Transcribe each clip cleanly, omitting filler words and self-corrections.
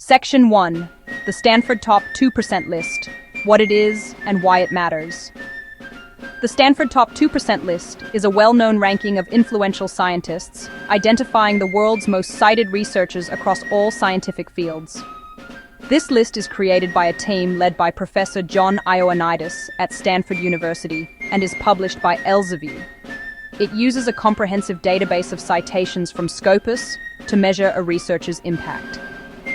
Section 1. The Stanford Top 2% List. What it is and why it matters. The Stanford Top 2% List is a well-known ranking of influential scientists, identifying the world's most cited researchers across all scientific fields. This list is created by a team led by Professor John Ioannidis at Stanford University and is published by Elsevier. It uses a comprehensive database of citations from Scopus to measure a researcher's impact.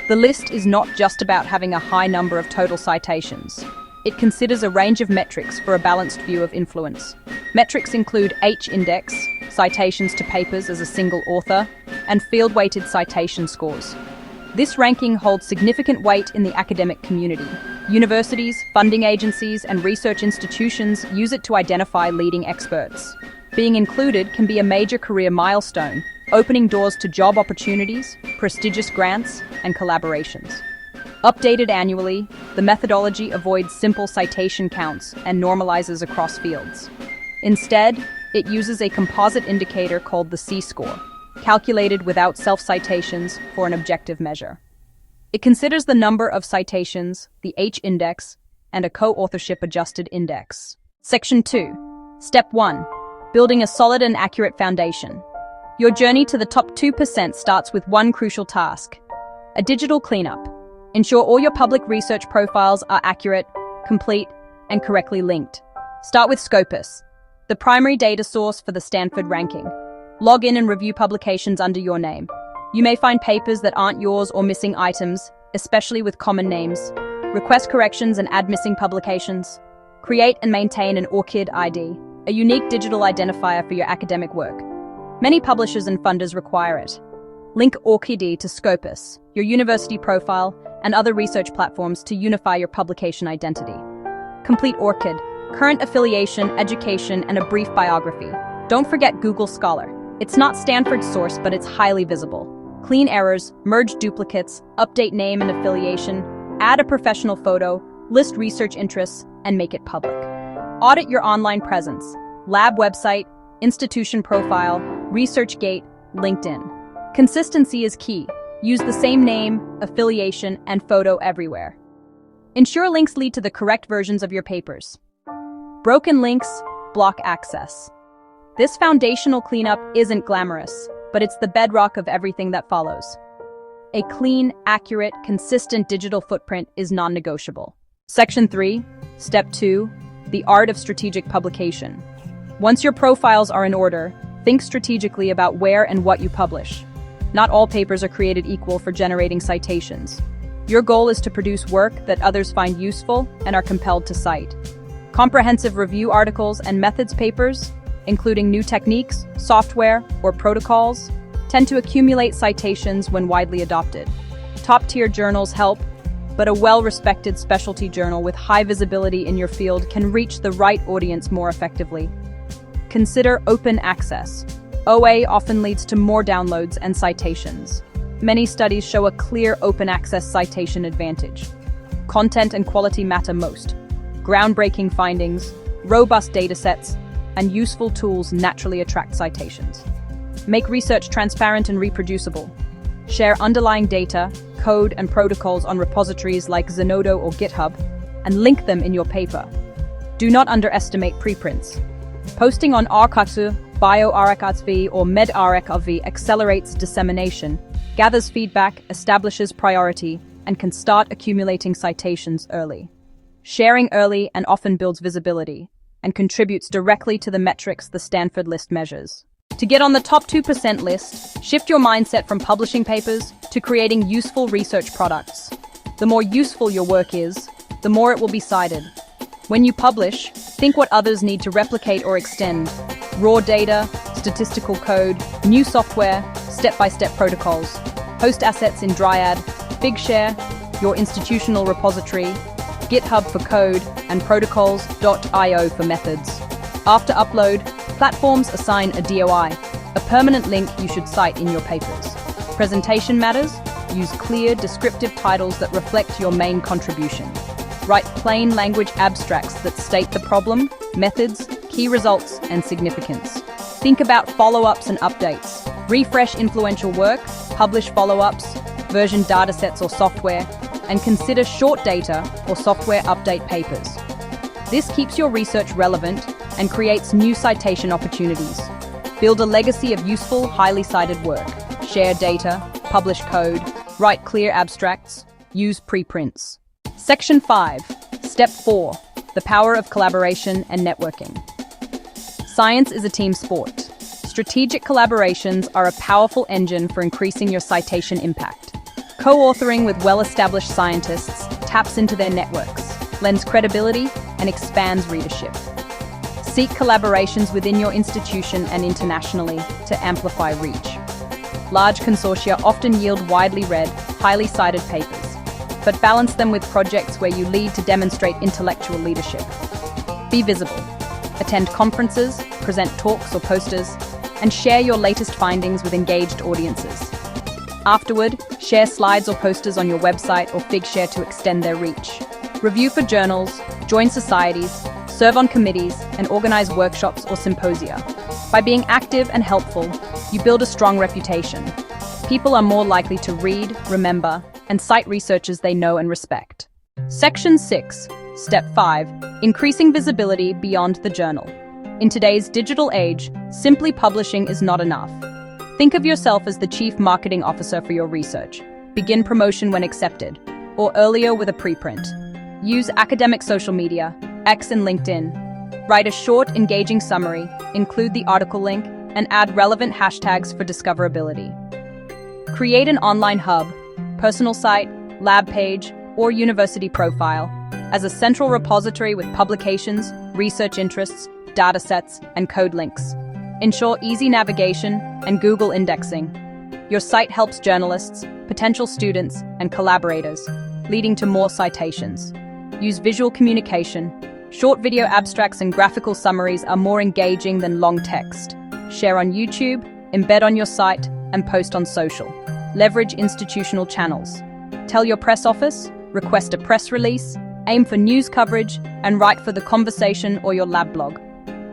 The list is not just about having a high number of total citations. It considers a range of metrics for a balanced view of influence. Metrics include H-index, citations to papers as a single author, and field-weighted citation scores. This ranking holds significant weight in the academic community. Universities, funding agencies, and research institutions use it to identify leading experts. Being included can be a major career milestone, opening doors to job opportunities, prestigious grants, and collaborations. Updated annually, the methodology avoids simple citation counts and normalizes across fields. Instead, it uses a composite indicator called the C-score, calculated without self-citations for an objective measure. It considers the number of citations, the H-index, and a co-authorship adjusted index. Section 2. Step 1. Building a solid and accurate foundation. Your journey to the top 2% starts with one crucial task: a digital cleanup. Ensure all your public research profiles are accurate, complete, and correctly linked. Start with Scopus, the primary data source for the Stanford ranking. Log in and review publications under your name. You may find papers that aren't yours or missing items, especially with common names. Request corrections and add missing publications. Create and maintain an ORCID ID, a unique digital identifier for your academic work. Many publishers and funders require it. Link ORCID to Scopus, your university profile, and other research platforms to unify your publication identity. Complete ORCID, current affiliation, education, and a brief biography. Don't forget Google Scholar. It's not Stanford's source, but it's highly visible. Clean errors, merge duplicates, update name and affiliation, add a professional photo, list research interests, and make it public. Audit your online presence, lab website, institution profile, ResearchGate, LinkedIn. Consistency is key. Use the same name, affiliation, and photo everywhere. Ensure links lead to the correct versions of your papers. Broken links block access. This foundational cleanup isn't glamorous, but it's the bedrock of everything that follows. A clean, accurate, consistent digital footprint is non-negotiable. Section 3, Step 2, the art of strategic publication. Once your profiles are in order, think strategically about where and what you publish. Not all papers are created equal for generating citations. Your goal is to produce work that others find useful and are compelled to cite. Comprehensive review articles and methods papers, including new techniques, software, or protocols, tend to accumulate citations when widely adopted. Top-tier journals help, but a well-respected specialty journal with high visibility in your field can reach the right audience more effectively. Consider open access. OA often leads to more downloads and citations. Many studies show a clear open access citation advantage. Content and quality matter most. Groundbreaking findings, robust datasets, and useful tools naturally attract citations. Make research transparent and reproducible. Share underlying data, code, and protocols on repositories like Zenodo or GitHub, and link them in your paper. Do not underestimate preprints. Posting on ORCID, bioRxiv, or medRxiv accelerates dissemination, gathers feedback, establishes priority, and can start accumulating citations early. Sharing early and often builds visibility and contributes directly to the metrics the Stanford list measures. To get on the top 2% list, shift your mindset from publishing papers to creating useful research products. The more useful your work is, the more it will be cited. When you publish, think what others need to replicate or extend: raw data, statistical code, new software, step-by-step protocols. Host assets in Dryad, Figshare, your institutional repository, GitHub for code, and protocols.io for methods. After upload, platforms assign a DOI, a permanent link you should cite in your papers. Presentation matters. Use clear, descriptive titles that reflect your main contribution. Write plain language abstracts that state the problem, methods, key results, and significance. Think about follow-ups and updates. Refresh influential work, publish follow-ups, version datasets or software, and consider short data or software update papers. This keeps your research relevant and creates new citation opportunities. Build a legacy of useful, highly cited work. Share data, publish code, write clear abstracts, use preprints. Section 5. Step 4. The power of collaboration and networking. Science is a team sport. Strategic collaborations are a powerful engine for increasing your citation impact. Co-authoring with well-established scientists taps into their networks, lends credibility, and expands readership. Seek collaborations within your institution and internationally to amplify reach. Large consortia often yield widely read, highly cited papers, but balance them with projects where you lead to demonstrate intellectual leadership. Be visible. Attend conferences, present talks or posters, and share your latest findings with engaged audiences. Afterward, share slides or posters on your website or Figshare to extend their reach. Review for journals, join societies, serve on committees, and organize workshops or symposia. By being active and helpful, you build a strong reputation. People are more likely to read, remember, and cite researchers they know and respect. Section 6. Step 5. Increasing visibility beyond the journal. In today's digital age, simply publishing is not enough. Think of yourself as the chief marketing officer for your research. Begin promotion when accepted, or earlier with a preprint. Use academic social media, X and LinkedIn. Write a short, engaging summary, include the article link, and add relevant hashtags for discoverability. Create an online hub, personal site, lab page, or university profile as a central repository with publications, research interests, datasets, and code links. Ensure easy navigation and Google indexing. Your site helps journalists, potential students, and collaborators, leading to more citations. Use visual communication. Short video abstracts and graphical summaries are more engaging than long text. Share on YouTube, embed on your site, and post on social. Leverage institutional channels. Tell your press office, request a press release, aim for news coverage, and write for the conversation or your lab blog.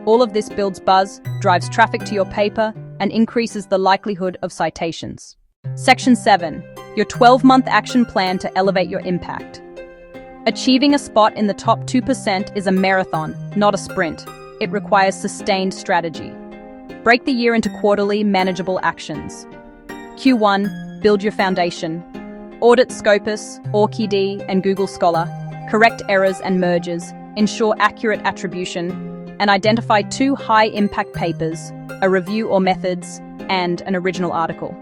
All of this builds buzz, drives traffic to your paper, and increases the likelihood of citations. Section 7. Your 12-month action plan to elevate your impact. Achieving a spot in the top 2% is a marathon, not a sprint. It requires sustained strategy. Break the year into quarterly, manageable actions. Q1. Build your foundation. Audit Scopus, ORCID, and Google Scholar. Correct errors and mergers. Ensure accurate attribution. And identify 2 high-impact papers, a review or methods, and an original article.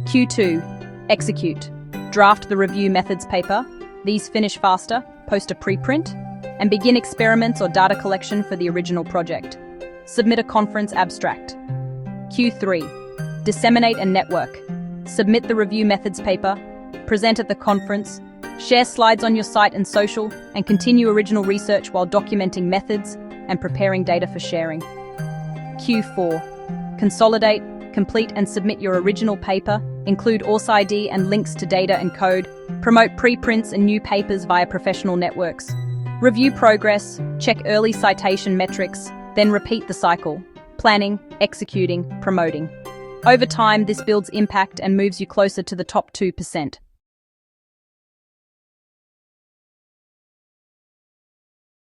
Q2. Execute. Draft the review methods paper. These finish faster, post a preprint, and begin experiments or data collection for the original project. Submit a conference abstract. Q3. Disseminate and network. Submit the review methods paper, present at the conference, share slides on your site and social, and continue original research while documenting methods and preparing data for sharing. Q4. Consolidate, complete and submit your original paper, include ORCID and links to data and code, promote preprints and new papers via professional networks. Review progress, check early citation metrics, then repeat the cycle, planning, executing, promoting. Over time, this builds impact and moves you closer to the top 2%.